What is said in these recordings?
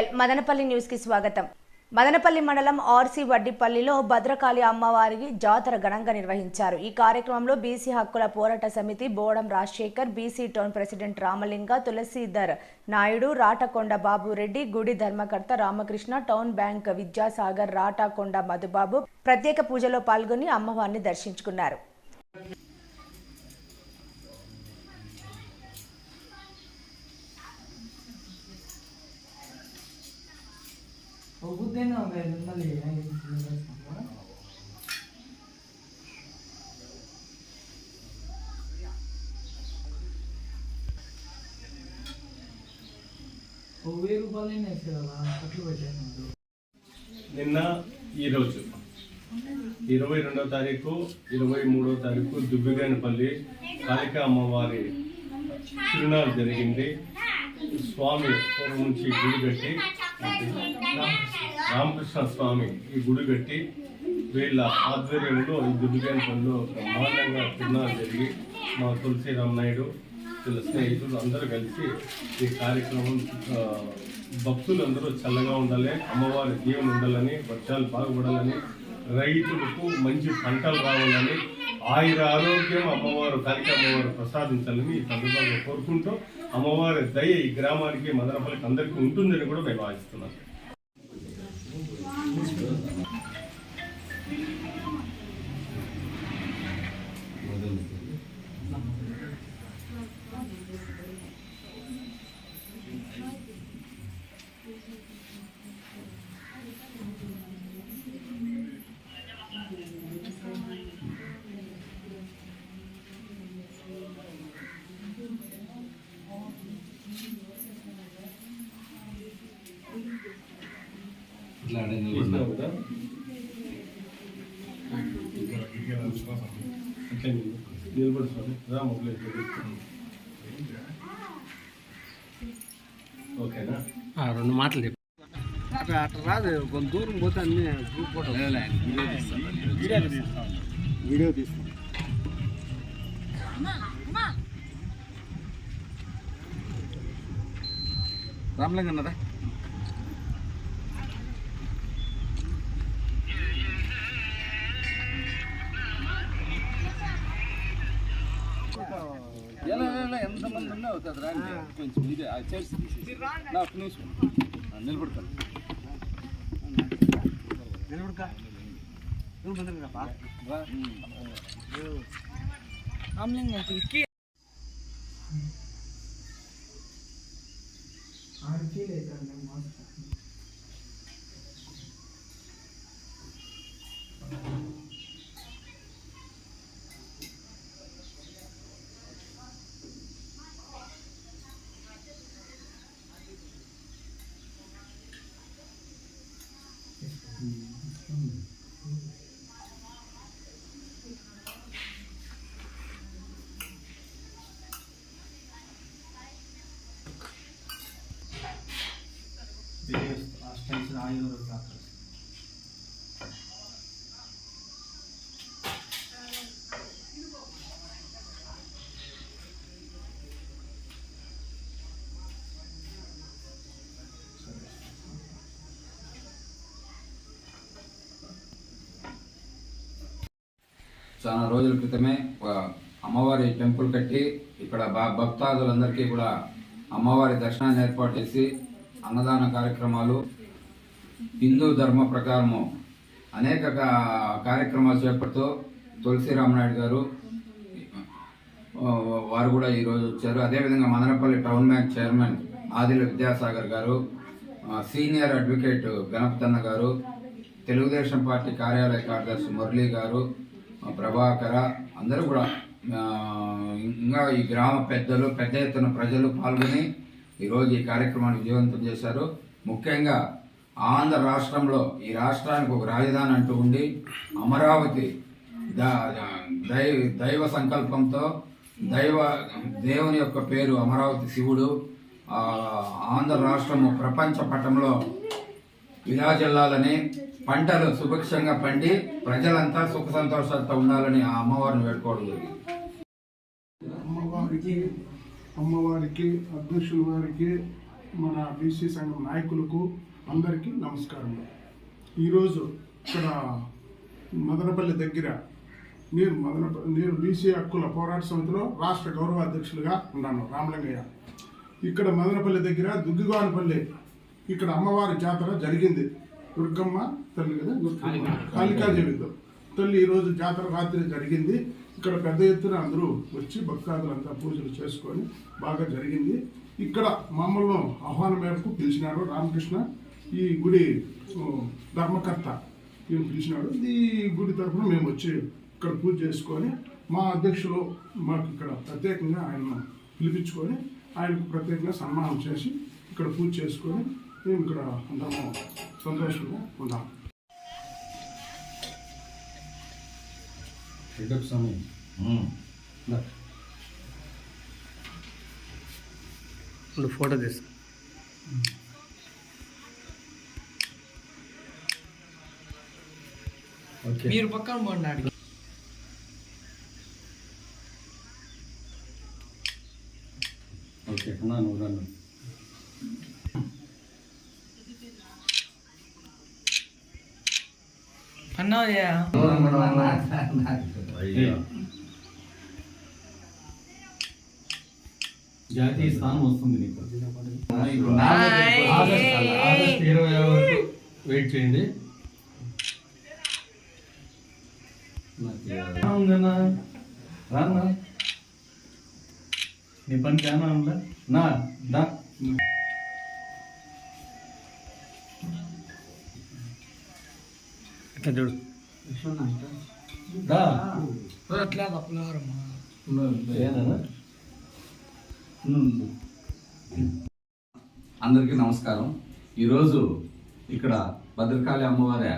JL Madanapalle news కి స్వాగతం. మదనపల్లి మండలం ఆర్సి వడ్డిపల్లిలో భద్రకాళి అమ్మవారికి జాతర ఘనంగా నిర్వహించారు. ఈ కార్యక్రమంలో బీసీ హక్కుల పోరాట సమితి Bodam Rajasekhar, BC town president Ramalinga, Tulasidhar Naidu, Ratakonda Babureddy, గుడి ధర్మకర్త రామకృష్ణ, టౌన్ బ్యాంక్ విద్యాసాగర్, రాటకొండ మధుబాబు ప్రత్యేక పూజలో పాల్గొని అమ్మవారిని దర్శించుకున్నారు. నిన్న ఈరోజు 22వ తారీఖు 23వ తారీఖు దుబ్బిగానిపల్లి కాళికా అమ్మవారి తిరునాళ్ళు జరిగింది. స్వామి పూర్వం నుంచి గుడి కట్టి రామకృష్ణ స్వామి ఈ గుడి కట్టి వీళ్ళ ఆధ్వర్యంలో ఈ దుబ్బిగానిపల్లిలో బ్రహ్మాండంగా తిరునాళ్ళు జరిగి మా తులసి రామనాయుడు వీళ్ళ స్నేహితులు అందరూ కలిసి ఈ కార్యక్రమం భక్తులు అందరూ చల్లగా ఉండాలి, అమ్మవారి దీవెన ఉండాలని, వర్షాలు బాగుపడాలని, రైతులకు మంచి పంటలు రావాలని, ఆరోగ్యం అమ్మవారు కాళికా అమ్మవారు ప్రసాదించాలని ఈ సందర్భంగా కోరుకుంటూ అమ్మవారి దయ ఈ గ్రామానికి మదనపల్లికి అందరికీ ఉంటుందని కూడా మేము ఆశిస్తున్నాం. ఓకేనా? రెండు మాటలు చెప్పు. అట్లా రాదు, కొంత దూరం పోతే అన్ని వీడియో తీస్తాం. రామలింగ అన్నదా ఎంతమంది ఉన్నా అవుతుంది రాండి, కొంచెం ఇదే చేసి నాకు నిమిషం నిలబడతాను. చాలా రోజుల క్రితమే అమ్మవారి టెంపుల్ కట్టి ఇక్కడ భక్తాదులందరికీ కూడా అమ్మవారి దర్శనాన్ని ఏర్పాటు చేసి అన్నదాన కార్యక్రమాలు, హిందూ ధర్మ ప్రకారము అనేక కార్యక్రమాలు చేపడుతూ తులసి రామనాయుడు గారు వారు కూడా ఈరోజు వచ్చారు. అదేవిధంగా Madanapalli town bank chairman Adila Vidyasagar గారు, సీనియర్ అడ్వకేట్ గణపతన్న గారు, తెలుగుదేశం పార్టీ కార్యాలయ కార్యదర్శి మురళీ గారు, ప్రభాకర అందరూ కూడా ఇంకా ఈ గ్రామ పెద్దలు పెద్ద ఎత్తున ప్రజలు పాల్గొని ఈరోజు ఈ కార్యక్రమాన్ని విజయవంతం చేశారు. ముఖ్యంగా ఆంధ్ర రాష్ట్రంలో ఈ రాష్ట్రానికి ఒక రాజధాని అంటూ ఉండి అమరావతి దైవ సంకల్పంతో దేవుని యొక్క పేరు అమరావతి శివుడు, ఆంధ్ర రాష్ట్రము ప్రపంచ పటంలో విరాజిల్లాలని, పంటలు సుభిక్షంగా పండి ప్రజలంతా సుఖ సంతోషాలతో ఉండాలని ఆ అమ్మవారిని వేడుకోవడం జరిగింది. అమ్మవారికి అధ్యక్షుల వారికి మన బీసీ సంఘం నాయకులకు అందరికీ నమస్కారం. ఈరోజు ఇక్కడ మదనపల్లి దగ్గర నేను బీసీ హక్కుల పోరాట సమితిలో రాష్ట్ర గౌరవ అధ్యక్షులుగా ఉన్నాను, రామలింగయ్య. ఇక్కడ మదనపల్లి దగ్గర దుగ్గిగానపల్లి ఇక్కడ అమ్మవారి జాతర జరిగింది. దుర్గమ్మ తల్లి కదా, కాళికాదేవి తల్లి ఈరోజు జాతర రాత్రి జరిగింది. ఇక్కడ పెద్ద ఎత్తున అందరూ వచ్చి భక్తాదులంతా పూజలు చేసుకొని బాగా జరిగింది. ఇక్కడ మమ్మల్ని ఆహ్వానం మేరకు పిలిచినాడు రామకృష్ణ, ఈ గుడి ధర్మకర్త ఈయన పిలిచినాడు. ఈ గుడి తరఫున మేము వచ్చి ఇక్కడ పూజ చేసుకొని మా అధ్యక్షులు మాకు ఇక్కడ ప్రత్యేకంగా ఆయన పిలిపించుకొని ఆయనకు ప్రత్యేకంగా సన్మానం చేసి ఇక్కడ పూజ చేసుకొని మేము ఇక్కడ అందరము సంతోషంగా ఉన్నాం. ఫోటో తీస్తా. మీరు పక్కన పోండి. ఓకే నువ్వు రండి. అన్నయ్య జాతీయ స్థానం వస్తుంది నీకు. ఆగస్టు 20 వరకు వెయిట్ చేయండి. ఉందన్నా రాన్నా, నీ పనికి ఏమన్నా ఉందా? నా దా చూడు దా అట్లా తప్పలేవరమ్మా. అందరికీ నమస్కారం. ఈరోజు ఇక్కడ భద్రకాళి అమ్మవారి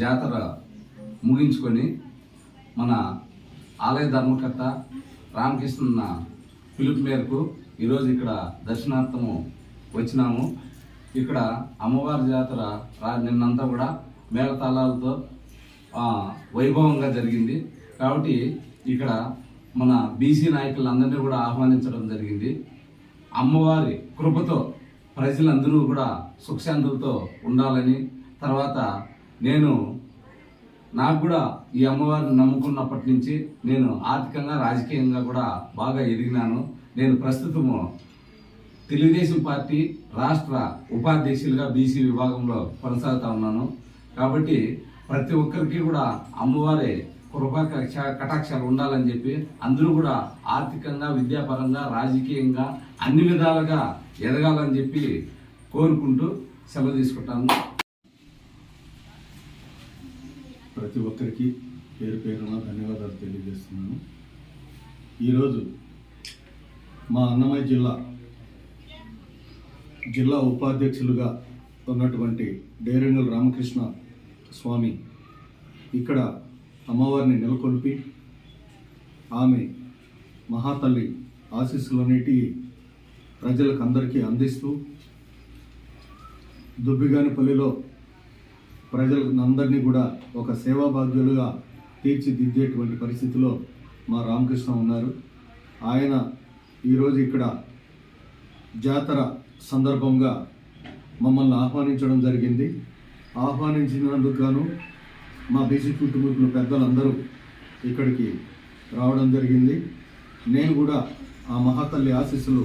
జాతర ముగించుకొని మన ఆలయ ధర్మకర్త రామకృష్ణ పిలుపు మేరకు ఈరోజు ఇక్కడ దర్శనార్థము వచ్చినాము. ఇక్కడ అమ్మవారి జాతర నిన్నంతా కూడా మేళతాళాలతో వైభవంగా జరిగింది. కాబట్టి ఇక్కడ మన బీసీ నాయకులందరినీ కూడా ఆహ్వానించడం జరిగింది. అమ్మవారి కృపతో ప్రజలందరూ కూడా సుఖశాంతులతో ఉండాలని, తర్వాత నాకు కూడా ఈ అమ్మవారిని నమ్ముకున్నప్పటి నుంచి నేను ఆర్థికంగా రాజకీయంగా కూడా బాగా ఎదిగినాను. నేను ప్రస్తుతము తెలుగుదేశం పార్టీ రాష్ట్ర ఉపాధ్యక్షులుగా బీసీ విభాగంలో కొనసాగుతా ఉన్నాను. కాబట్టి ప్రతి ఒక్కరికి కూడా అమ్మవారి కృపా కటాక్షాలు ఉండాలని చెప్పి అందరూ కూడా ఆర్థికంగా, విద్యాపరంగా, రాజకీయంగా అన్ని విధాలుగా ఎదగాలని చెప్పి కోరుకుంటూ సెలవు తీసుకుంటాను. ప్రతి ఒక్కరికి పేరు పేరున ధన్యవాదాలు తెలియజేస్తున్నాను. ఈరోజు మా అన్నమయ్య జిల్లా ఉపాధ్యక్షులుగా ఉన్నటువంటి డేరెంగల్ రామకృష్ణ స్వామి ఇక్కడ అమ్మవారిని నెలకొల్పి ఆమె మహాతల్లి ఆశీస్సులన్నిటి ప్రజలకు అందరికీ అందిస్తూ దుబ్బిగానిపల్లిలో ప్రజలందరినీ కూడా ఒక సేవాభాగ్యులుగా తీర్చిదిద్దేటువంటి పరిస్థితిలో మా రామకృష్ణ ఉన్నారు. ఆయన ఈరోజు ఇక్కడ జాతర సందర్భంగా మమ్మల్ని ఆహ్వానించడం జరిగింది. ఆహ్వానించినందుకు గాను మా బీసీ కుటుంబీకులు పెద్దలందరూ ఇక్కడికి రావడం జరిగింది. నేను కూడా ఆ మహాతల్లి ఆశీస్సులు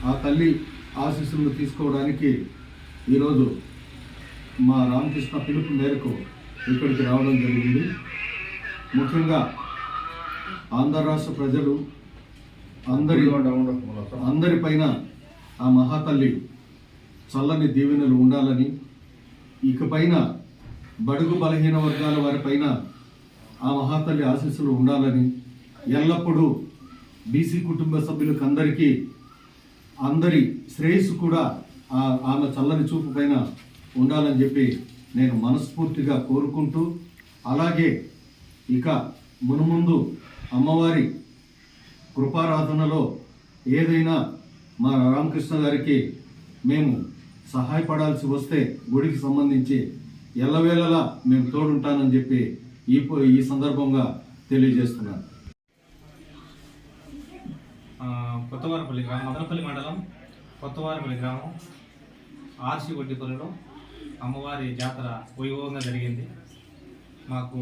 ఆ తల్లి ఆశీస్సులను తీసుకోవడానికి ఈరోజు మా రామకృష్ణ పిలుపు మేరకు ఇక్కడికి రావడం జరిగింది. ముఖ్యంగా ఆంధ్ర రాష్ట్ర ప్రజలు అందరిపైన ఆ మహాతల్లి చల్లని దీవెనలు ఉండాలని, ఇకపైన బడుగు బలహీన వర్గాల వారిపైన ఆ మహాతల్లి ఆశీస్సులు ఉండాలని, ఎల్లప్పుడూ బీసీ కుటుంబ సభ్యులకు అందరి శ్రేయస్సు కూడా ఆమె చల్లని చూపు పైన ఉండాలని చెప్పి నేను మనస్ఫూర్తిగా కోరుకుంటూ, అలాగే ఇక మునుముందు అమ్మవారి కృపారాధనలో ఏదైనా మా రామకృష్ణ గారికి మేము సహాయపడాల్సి వస్తే గుడికి సంబంధించి ఎల్లవేళలా మేము తోడుంటానని చెప్పి ఈ సందర్భంగా తెలియజేస్తున్నాను. కొత్తవారపల్లి గ్రామం, మదనపల్లి మండలం కొత్తవారపల్లి గ్రామం ఆర్సీ వడ్డీపల్లిలో అమ్మవారి జాతర వైభవంగా జరిగింది. మాకు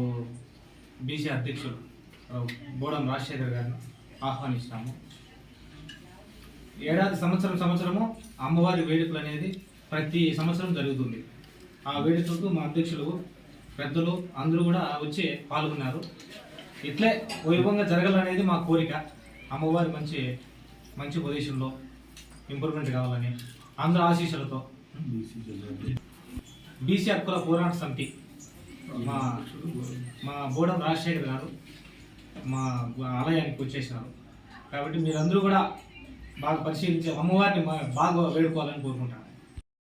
బీసీ అధ్యక్షుడు బోడం రాజశేఖర్ గారిని ఆహ్వానించినాము. ఏడాది సంవత్సరము అమ్మవారి వేడుకలు అనేది ప్రతి సంవత్సరం జరుగుతుంది. ఆ వేడుకలకు మా అధ్యక్షులు పెద్దలు అందరూ కూడా వచ్చి పాల్గొన్నారు. ఇట్లే వైభవంగా జరగాలనేది మా కోరిక. అమ్మవారి మంచి పొజిషన్లో ఇంప్రూవ్మెంట్ కావాలని అందరూ ఆశీస్సులతో బీసీ హక్కుల పోరాట సమితి మా బోడం రాజశేఖర్ గారు మా ఆలయానికి వచ్చేసినారు. కాబట్టి మీరందరూ కూడా బాగా పరిశీలించి అమ్మవారిని బాగా వేడుకోవాలని కోరుకుంటాను.